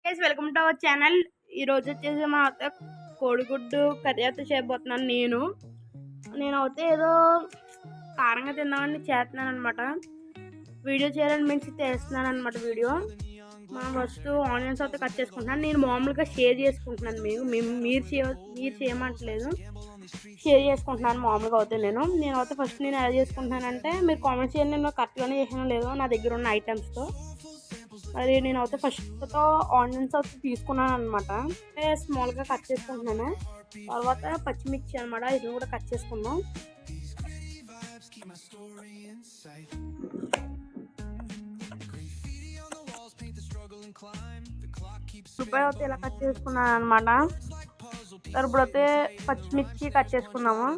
Guys welcome to our channel. ఈరోజు వచ్చేసి మా అత్త కోడిగుడ్డు కర్రీ అయితే చేయబోతున్నాను. నేను అయితే ఏదో కారంగా తిందామని చేస్తున్నాను అనమాట. వీడియో చేయాలని మించి చేస్తున్నాను అనమాట. మనం ఫస్ట్ ఆనియన్స్ అయితే కట్ చేసుకుంటున్నాను. నేను మామూలుగా షేర్ చేసుకుంటున్నాను. మీరు చేయమంటలేదు, షేర్ చేసుకుంటున్నాను మామూలుగా అయితే. నేను అయితే ఫస్ట్ నేను ఎలా చేసుకుంటున్నానంటే మీరు కామెంట్ చేయండి. నేను కరెక్ట్గానే చేసానో లేదో నా దగ్గర ఉన్న ఐటమ్స్తో. మరి నేను అయితే ఫస్ట్తో ఆనియన్స్ అయితే తీసుకున్నాను అనమాట. స్మాల్గా కట్ చేసుకుంటున్నాను. తర్వాత పచ్చిమిర్చి అనమాట, ఇది కూడా కట్ చేసుకున్నాం. రూపాయి అయితే ఇలా కట్ చేసుకున్నాను అనమాట. ఇప్పుడైతే పచ్చిమిర్చి కట్ చేసుకున్నాము.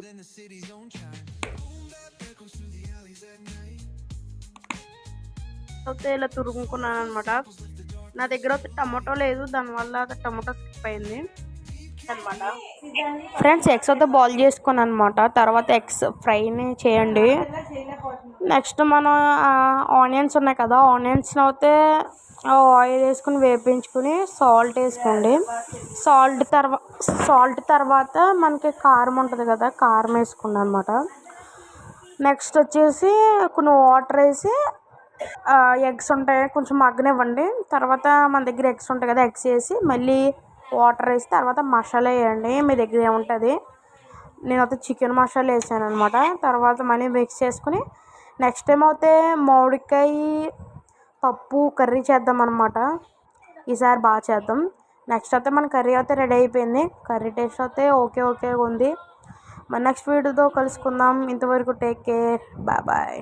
అయితే ఇలా తురుముకున్నాను అనమాట. నా దగ్గర అయితే టమాటో లేదు, దానివల్ల టమాటో స్కిప్ అయింది అనమాట. ఫ్రెండ్స్ ఎగ్స్ అయితే బాయిల్ చేసుకున్నాను అనమాట. తర్వాత ఎగ్స్ ఫ్రైని చేయండి. నెక్స్ట్ మనం ఆనియన్స్ ఉన్నాయి కదా, ఆనియన్స్ అయితే ఆయిల్ వేసుకుని వేపించుకుని సాల్ట్ వేసుకోండి. సాల్ట్ తర్వాత మనకి కారం ఉంటుంది కదా, కారం వేసుకున్నాను అనమాట. నెక్స్ట్ వచ్చేసి కొన్ని వాటర్ వేసి ఎగ్స్ ఉంటాయి కొంచెం మగ్గనివ్వండి. తర్వాత మన దగ్గర ఎగ్స్ ఉంటాయి కదా, ఎగ్స్ వేసి మళ్ళీ వాటర్ వేసి తర్వాత మసాలా వేయండి. మీ దగ్గర ఏముంటుంది, నేనైతే చికెన్ మసాలా వేసాను అనమాట. తర్వాత మళ్ళీ మిక్స్ చేసుకుని నెక్స్ట్ టైం అయితే మామిడికాయ పప్పు కర్రీ చేద్దాం అనమాట. ఈసారి బాగా చేద్దాం. నెక్స్ట్ అయితే మన కర్రీ అయితే రెడీ అయిపోయింది. కర్రీ టేస్ట్ అయితే ఓకే ఉంది. మన నెక్స్ట్ వీడియోతో కలుసుకుందాం. ఇంతవరకు టేక్ కేర్, బాయ్.